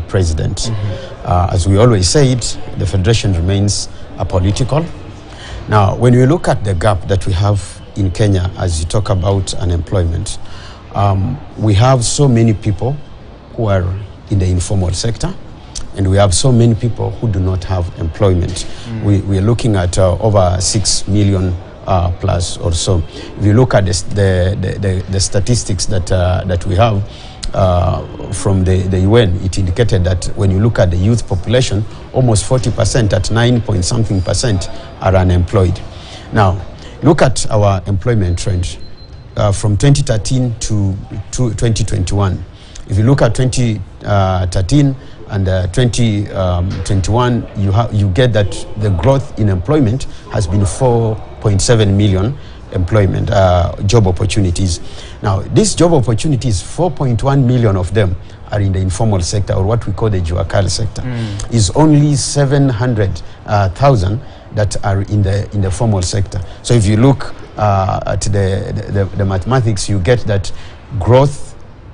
president. As we always said, the federation remains apolitical. Now, when we look at the gap that we have in Kenya, as you talk about unemployment, we have so many people who are in the informal sector, and we have so many people who do not have employment. We are looking at over 6 million plus or so. If you look at the statistics that we have from the UN, it indicated that when you look at the youth population, almost 40%, at 9-point-something% are unemployed. Now, look at our employment trend from 2013 to 2021. If you look at 2013 and 2021, you get that the growth in employment has been 4.7 million employment job opportunities. Now, these job opportunities, 4.1 million of them are in the informal sector, or what we call the juakal sector. Is only 700,000 that are in the formal sector. So if you look at the mathematics, you get that growth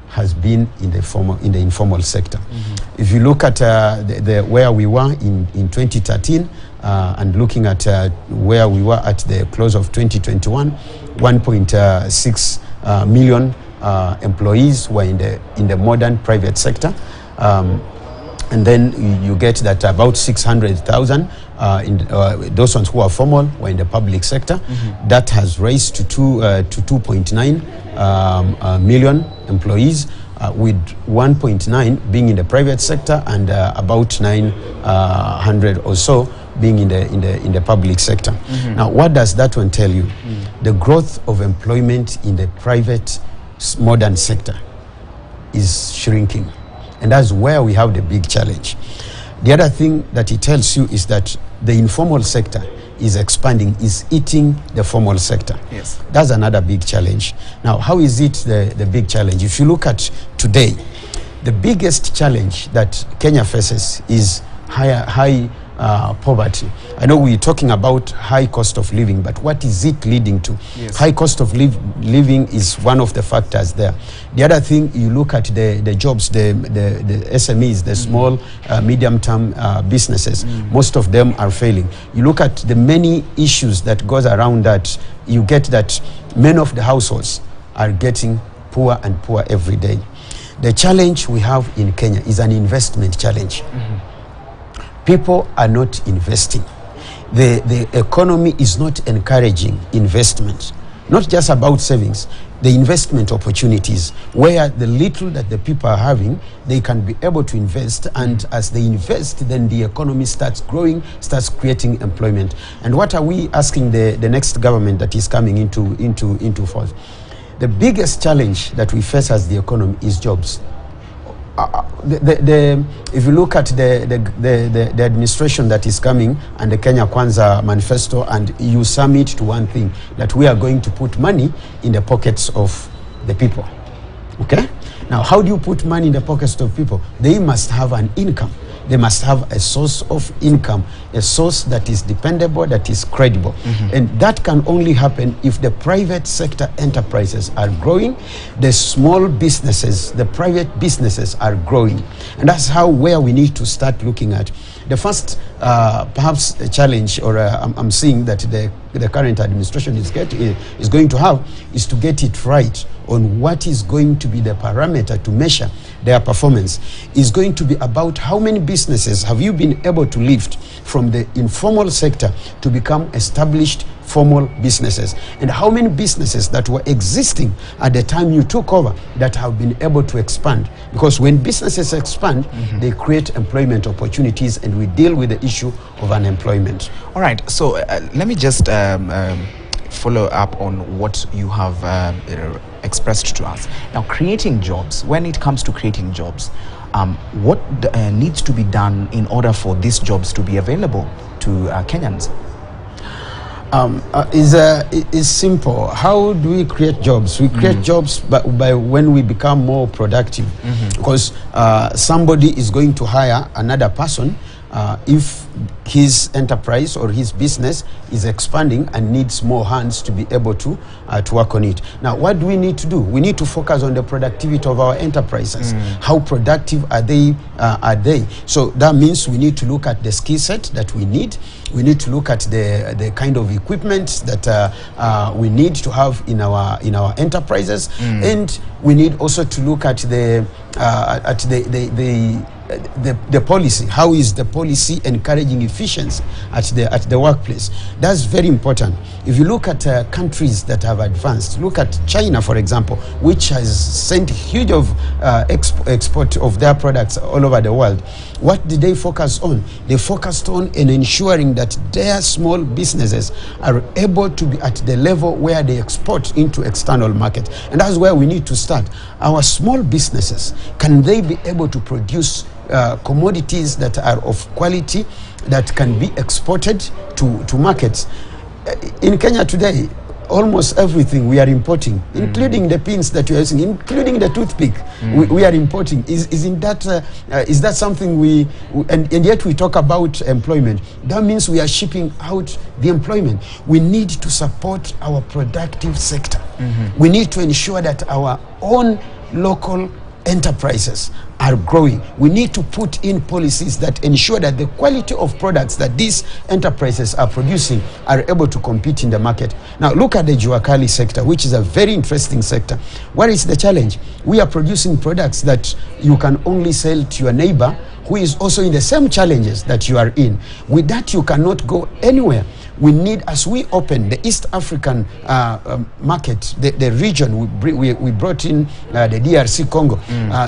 has been in the informal sector. If you look at where we were in 2013 and looking at where we were at the close of 2021, 1.6 million employees were in the modern private sector. And then you get that about 600,000 those ones who are formal were in the public sector. That has raised to 2.9 million employees, with 1.9 being in the private sector and about 900 or so being in the public sector. Now, what does that one tell you? The growth of employment in the private modern sector is shrinking, and that's where we have the big challenge. The other thing that it tells you is that the informal sector is expanding, is eating the formal sector. Yes. That's another big challenge. Now, how is it the big challenge? If you look at today, the biggest challenge that Kenya faces is high poverty. I know we're talking about high cost of living, but what is it leading to? Yes. High cost of living is one of the factors there. The other thing, you look at the jobs, the SMEs, the small, medium-term businesses, most of them are failing. You look at the many issues that goes around that, you get that many of the households are getting poorer and poorer every day. The challenge we have in Kenya is an investment challenge. People are not investing. The economy is not encouraging investment. Not just about savings, the investment opportunities, where the little that the people are having, they can be able to invest, and as they invest, then the economy starts growing, starts creating employment. And what are we asking the next government that is coming into force? The biggest challenge that we face as the economy is jobs. If you look at the administration that is coming and the Kenya Kwanza manifesto, and you sum it to one thing, that we are going to put money in the pockets of the people. Okay? Now, how do you put money in the pockets of people? They must have an income. They must have a source of income, a source that is dependable, that is credible. And that can only happen if the private sector enterprises are growing, the small businesses, the private businesses are growing. And that's where we need to start looking at. The first, perhaps, a challenge, or I'm seeing that the current administration is going to have, is to get it right on what is going to be the parameter to measure their performance. Is going to be about how many businesses have you been able to lift from the informal sector to become established formal businesses, and how many businesses that were existing at the time you took over that have been able to expand. Because when businesses expand, they create employment opportunities, and we deal with the issue of unemployment. All right, so let me just follow up on what you have expressed to us. Now, creating jobs, when it comes to creating jobs, what needs to be done in order for these jobs to be available to Kenyans? Is simple. How do we create jobs? We create jobs by when we become more productive. Because somebody is going to hire another person if his enterprise or his business is expanding and needs more hands to be able to work on it. Now, what do we need to do? We need to focus on the productivity of our enterprises. How productive are they? So that means we need to look at the skill set that we need. We need to look at the kind of equipment that we need to have in our enterprises, and we need also to look at the policy. How is the policy encouraging efficiency at the workplace? That's very important. If you look at countries that have advanced, look at China, for example, which has sent huge of export of their products all over the world. What did they focus on? They focused on in ensuring that their small businesses are able to be at the level where they export into external market. And that's where we need to start. Our small businesses, can they be able to produce commodities that are of quality that can be exported to markets? In Kenya today, almost everything we are importing, including the pins that you are using, including the toothpick, we are importing. Is that something and yet we talk about employment? That means we are shipping out the employment. We need to support our productive sector. We need to ensure that our own local enterprises are growing. We need to put in policies that ensure that the quality of products that these enterprises are producing are able to compete in the market. Now look at the Juakali sector, which is a very interesting sector. What is the challenge? We are producing products that you can only sell to your neighbor who is also in the same challenges that you are in. With that, you cannot go anywhere. We need, as we open the East African market, the region, we brought in the DRC Congo.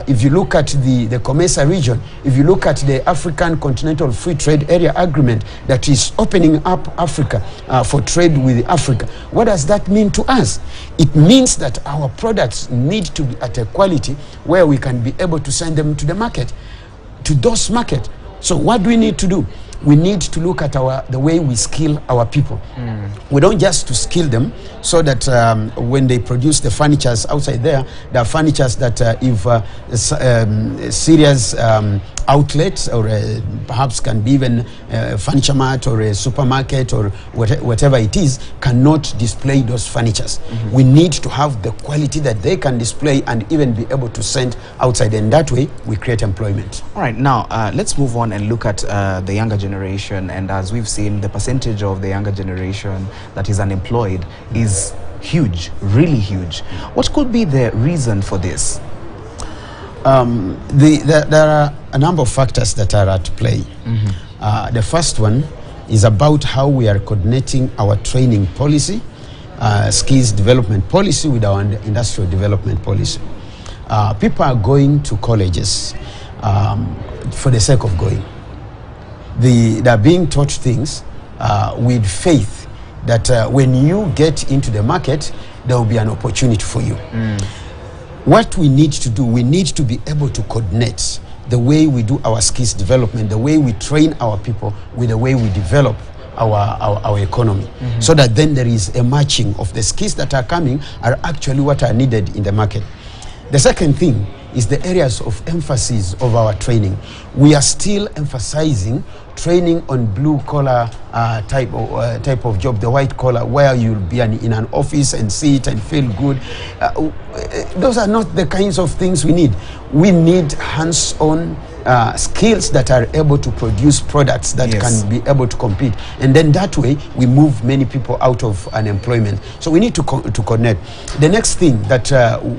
If you look at the COMESA region, if you look at the African Continental Free Trade Area Agreement that is opening up Africa for trade with Africa, what does that mean to us? It means that our products need to be at a quality where we can be able to send them to the market, to those markets. So what do we need to do? We need to look at the way we skill our people. We don't just to skill them so that when they produce the furnitures outside there, the furnitures that if serious outlets or perhaps can be even a furniture mart or a supermarket or whatever it is, cannot display those furnitures. We need to have the quality that they can display and even be able to send outside, and that way we create employment. All right, now let's move on and look at the younger generation. And as we've seen, the percentage of the younger generation that is unemployed is huge, really huge. What could be the reason for this? There are a number of factors that are at play. The first one is about how we are coordinating our training policy, skills development policy with our industrial development policy. People are going to colleges for the sake of going. They are being taught things with faith that when you get into the market, there will be an opportunity for you. What we need to do, we need to be able to coordinate the way we do our skills development, the way we train our people with the way we develop our economy, so that then there is a matching of the skills that are coming are actually what are needed in the market. The second thing is the areas of emphasis of our training. We are still emphasizing training on blue-collar type of job, the white collar, where you'll be in an office and sit and feel good. Those are not the kinds of things we need. We need hands-on skills that are able to produce products that can be able to compete, and then that way we move many people out of unemployment. So we need to coordinate. The next thing that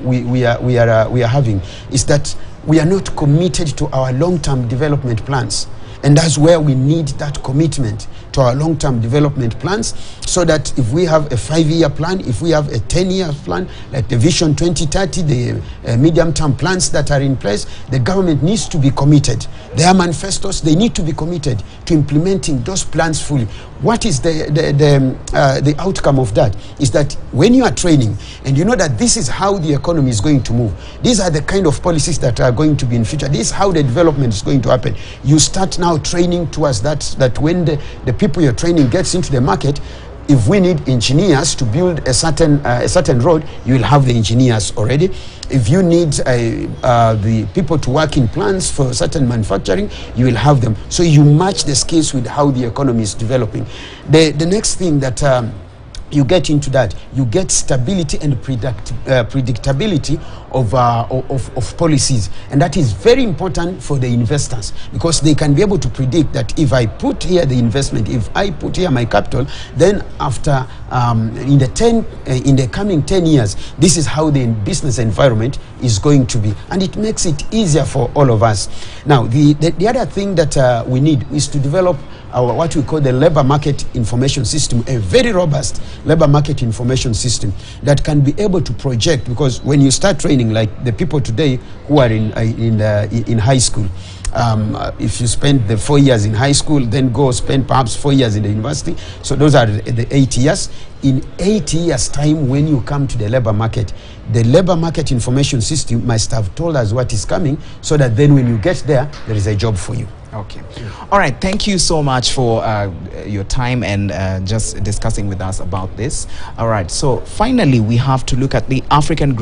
we are having is that we are not committed to our long-term development plans. And that's where we need that commitment to our long-term development plans, so that if we have a 5-year plan, if we have a 10-year plan, like the Vision 2030, the medium-term plans that are in place, the government needs to be committed. Their manifestos, they need to be committed to implementing those plans fully. What is the outcome of that? Is that when you are training and you know that this is how the economy is going to move, these are the kind of policies that are going to be in future, this is how the development is going to happen, you start now training towards that when the people you're training gets into the market, If we need engineers to build a certain road, you will have the engineers already. If you need the people to work in plants for certain manufacturing, you will have them. So you match the skills with how the economy is developing. The next thing that you get into that, you get stability and predictability of policies, and that is very important for the investors, because they can be able to predict that if I put here the investment, if I put here my capital, then after in the coming 10 years, this is how the business environment is going to be, and it makes it easier for all of us. Now, the other thing that we need is to develop what we call the labor market information system, a very robust labor market information system that can be able to project, because when you start training, like the people today who are in high school, if you spend the 4 years in high school, then go spend perhaps 4 years in the university, so those are the 8 years. In 8 years time, when you come to the labor market information system must have told us what is coming, so that then when you get there, there is a job for you. Okay. All right. Thank you so much for your time and just discussing with us about this. All right. So finally, we have to look at the African